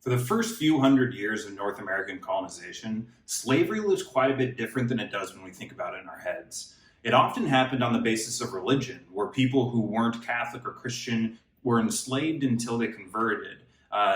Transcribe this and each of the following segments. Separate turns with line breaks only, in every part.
For the first few hundred years of North American colonization, slavery looks quite a bit different than it does when we think about it in our heads. It often happened on the basis of religion, where people who weren't Catholic or Christian were enslaved until they converted,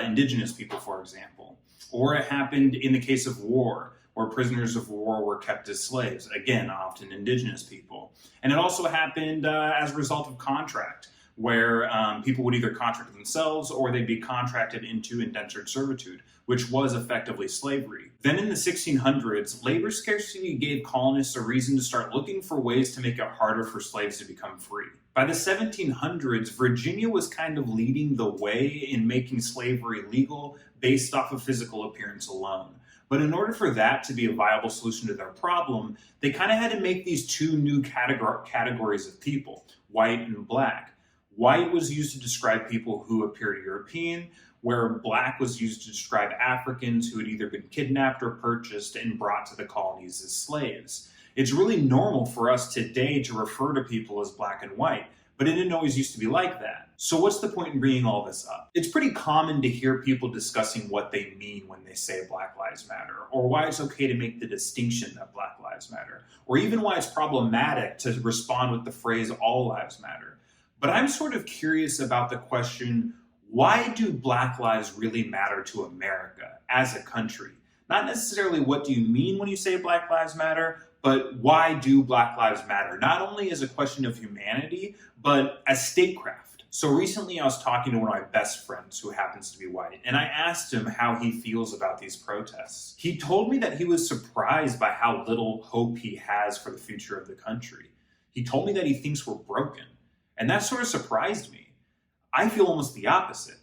indigenous people, for example. Or it happened in the case of war, where prisoners of war were kept as slaves, again, often indigenous people. And it also happened as a result of contract, where people would either contract themselves or they'd be contracted into indentured servitude, which was effectively slavery. Then in the 1600s, labor scarcity gave colonists a reason to start looking for ways to make it harder for slaves to become free. By the 1700s, Virginia was kind of leading the way in making slavery legal based off of physical appearance alone. But in order for that to be a viable solution to their problem, they kind of had to make these two new categories of people, white and black. White was used to describe people who appeared European, where black was used to describe Africans who had either been kidnapped or purchased and brought to the colonies as slaves. It's really normal for us today to refer to people as black and white, but it didn't always used to be like that. So what's the point in bringing all this up? It's pretty common to hear people discussing what they mean when they say Black Lives Matter, or why it's okay to make the distinction that Black Lives Matter, or even why it's problematic to respond with the phrase All Lives Matter. But I'm sort of curious about the question, why do Black lives really matter to America as a country? Not necessarily what do you mean when you say Black Lives Matter, but why do Black lives matter? Not only as a question of humanity, but as statecraft. So recently I was talking to one of my best friends who happens to be white, and I asked him how he feels about these protests. He told me that he was surprised by how little hope he has for the future of the country. He told me that he thinks we're broken. And that sort of surprised me. I feel almost the opposite.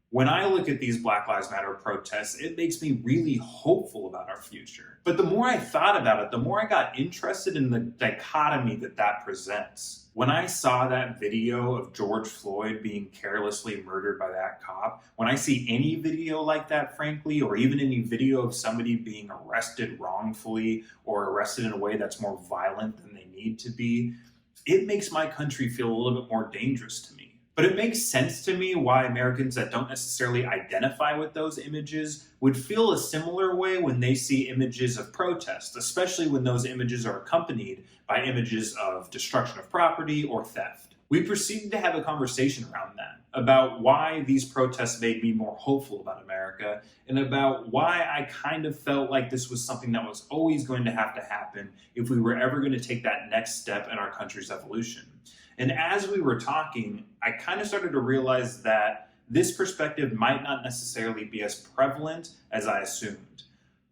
When I look at these Black Lives Matter protests, it makes me really hopeful about our future. But the more I thought about it, the more I got interested in the dichotomy that presents. When I saw that video of George Floyd being carelessly murdered by that cop, when I see any video like that, frankly, or even any video of somebody being arrested wrongfully or arrested in a way that's more violent than they need to be, it makes my country feel a little bit more dangerous to me. But it makes sense to me why Americans that don't necessarily identify with those images would feel a similar way when they see images of protest, especially when those images are accompanied by images of destruction of property or theft. We proceeded to have a conversation around that, about why these protests made me more hopeful about America, and about why I kind of felt like this was something that was always going to have to happen if we were ever going to take that next step in our country's evolution. And as we were talking, I kind of started to realize that this perspective might not necessarily be as prevalent as I assumed.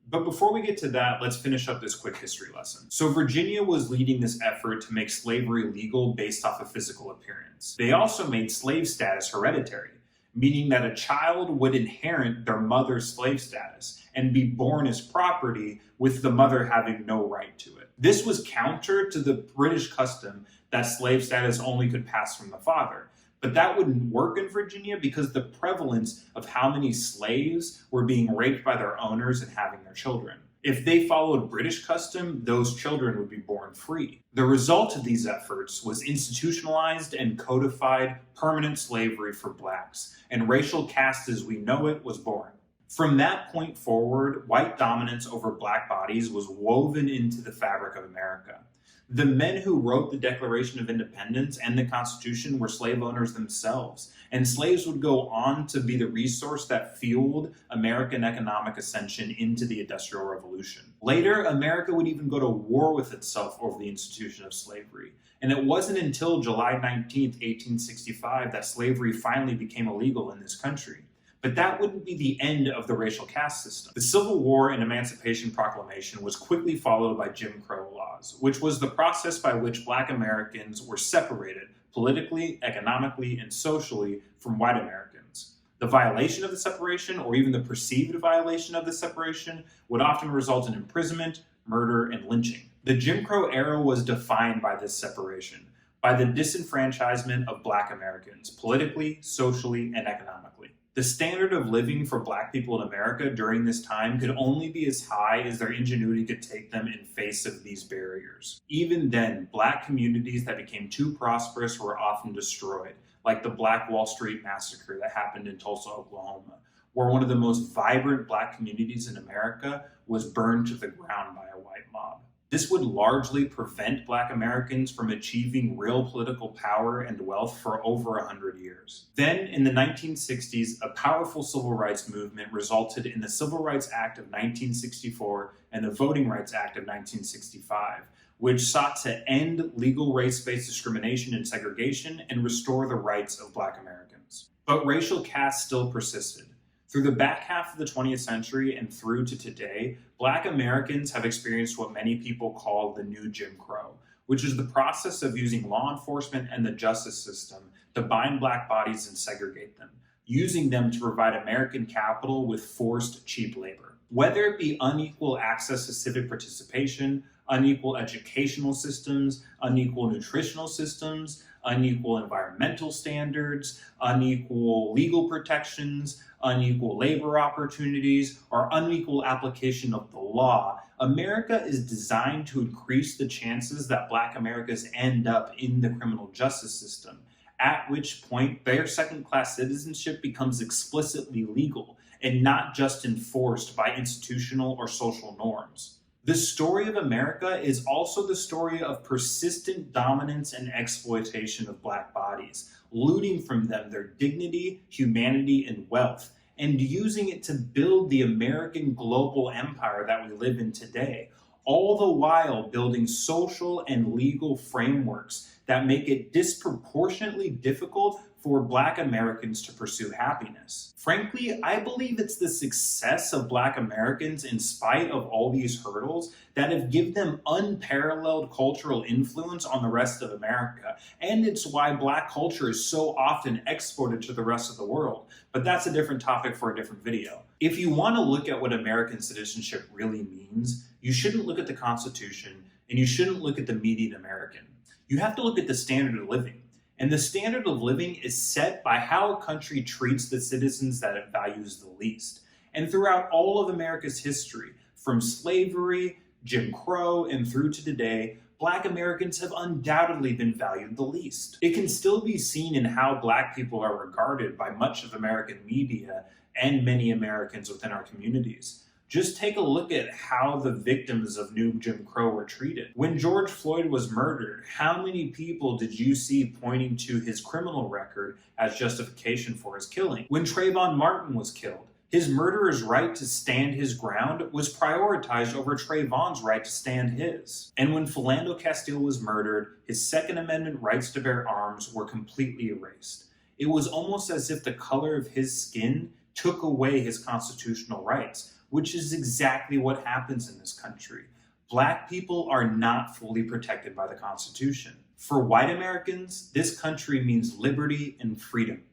But before we get to that, let's finish up this quick history lesson. So Virginia was leading this effort to make slavery legal based off of physical appearance. They also made slave status hereditary, meaning that a child would inherit their mother's slave status and be born as property with the mother having no right to it. This was counter to the British custom that slave status only could pass from the father. But that wouldn't work in Virginia because the prevalence of how many slaves were being raped by their owners and having their children. If they followed British custom, those children would be born free. The result of these efforts was institutionalized and codified permanent slavery for blacks, and racial caste as we know it was born. From that point forward, white dominance over black bodies was woven into the fabric of America. The men who wrote the Declaration of Independence and the Constitution were slave owners themselves, and slaves would go on to be the resource that fueled American economic ascension into the Industrial Revolution. Later, America would even go to war with itself over the institution of slavery, and it wasn't until July 19th, 1865 that slavery finally became illegal in this country. But that wouldn't be the end of the racial caste system. The Civil War and Emancipation Proclamation was quickly followed by Jim Crow laws, which was the process by which Black Americans were separated politically, economically, and socially from white Americans. The violation of the separation, or even the perceived violation of the separation, would often result in imprisonment, murder, and lynching. The Jim Crow era was defined by this separation, by the disenfranchisement of Black Americans, politically, socially, and economically. The standard of living for Black people in America during this time could only be as high as their ingenuity could take them in face of these barriers. Even then, Black communities that became too prosperous were often destroyed, like the Black Wall Street Massacre that happened in Tulsa, Oklahoma, where one of the most vibrant Black communities in America was burned to the ground by a white mob. This would largely prevent Black Americans from achieving real political power and wealth for over 100 years. Then, in the 1960s, a powerful civil rights movement resulted in the Civil Rights Act of 1964 and the Voting Rights Act of 1965, which sought to end legal race-based discrimination and segregation and restore the rights of Black Americans. But racial caste still persisted. Through the back half of the 20th century and through to today, Black Americans have experienced what many people call the new Jim Crow, which is the process of using law enforcement and the justice system to bind Black bodies and segregate them, using them to provide American capital with forced, cheap labor. Whether it be unequal access to civic participation, unequal educational systems, unequal nutritional systems, unequal environmental standards, unequal legal protections, unequal labor opportunities, or unequal application of the law, America is designed to increase the chances that Black Americans end up in the criminal justice system, at which point their second-class citizenship becomes explicitly legal and not just enforced by institutional or social norms. The story of America is also the story of persistent dominance and exploitation of Black bodies, looting from them their dignity, humanity, and wealth, and using it to build the American global empire that we live in today, all the while building social and legal frameworks that make it disproportionately difficult for Black Americans to pursue happiness. Frankly, I believe it's the success of Black Americans in spite of all these hurdles that have given them unparalleled cultural influence on the rest of America. And it's why Black culture is so often exported to the rest of the world. But that's a different topic for a different video. If you want to look at what American citizenship really means, you shouldn't look at the Constitution and you shouldn't look at the median American. You have to look at the standard of living. And the standard of living is set by how a country treats the citizens that it values the least. And throughout all of America's history, from slavery, Jim Crow, and through to today, Black Americans have undoubtedly been valued the least. It can still be seen in how Black people are regarded by much of American media and many Americans within our communities. Just take a look at how the victims of New Jim Crow were treated. When George Floyd was murdered, how many people did you see pointing to his criminal record as justification for his killing? When Trayvon Martin was killed, his murderer's right to stand his ground was prioritized over Trayvon's right to stand his. And when Philando Castile was murdered, his Second Amendment rights to bear arms were completely erased. It was almost as if the color of his skin took away his constitutional rights, which is exactly what happens in this country. Black people are not fully protected by the Constitution. For white Americans, this country means liberty and freedom.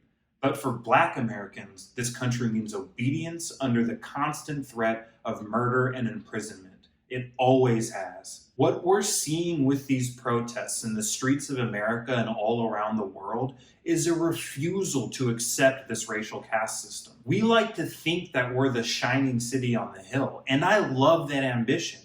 But for Black Americans, this country means obedience under the constant threat of murder and imprisonment. It always has. What we're seeing with these protests in the streets of America and all around the world is a refusal to accept this racial caste system. We like to think that we're the shining city on the hill, and I love that ambition.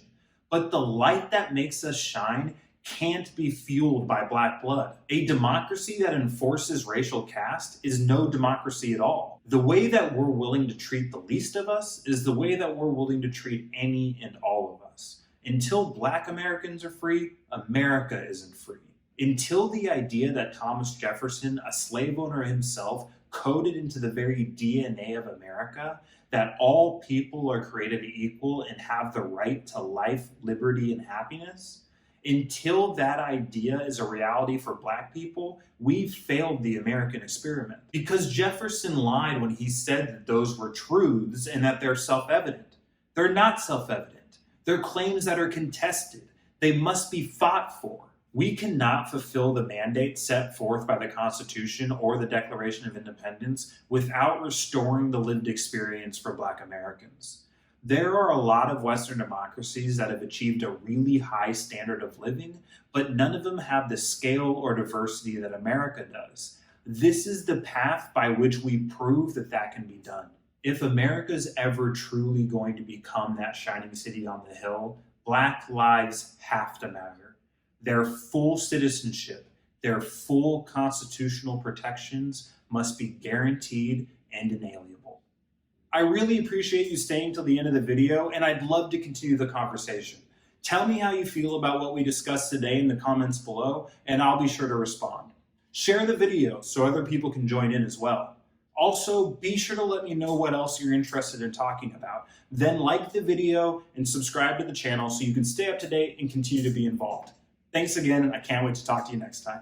But the light that makes us shine can't be fueled by Black blood. A democracy that enforces racial caste is no democracy at all. The way that we're willing to treat the least of us is the way that we're willing to treat any and all of us. Until Black Americans are free, America isn't free. Until the idea that Thomas Jefferson, a slave owner himself, coded into the very DNA of America, that all people are created equal and have the right to life, liberty, and happiness, until that idea is a reality for Black people, we've failed the American experiment. Because Jefferson lied when he said that those were truths and that they're self-evident. They're not self-evident. They're claims that are contested. They must be fought for. We cannot fulfill the mandate set forth by the Constitution or the Declaration of Independence without restoring the lived experience for Black Americans. There are a lot of Western democracies that have achieved a really high standard of living, but none of them have the scale or diversity that America does. This is the path by which we prove that that can be done. If America's ever truly going to become that shining city on the hill, Black lives have to matter. Their full citizenship, their full constitutional protections must be guaranteed and inalienable. I really appreciate you staying till the end of the video, and I'd love to continue the conversation. Tell me how you feel about what we discussed today in the comments below, and I'll be sure to respond. Share the video so other people can join in as well. Also, be sure to let me know what else you're interested in talking about. Then like the video and subscribe to the channel so you can stay up to date and continue to be involved. Thanks again, and I can't wait to talk to you next time.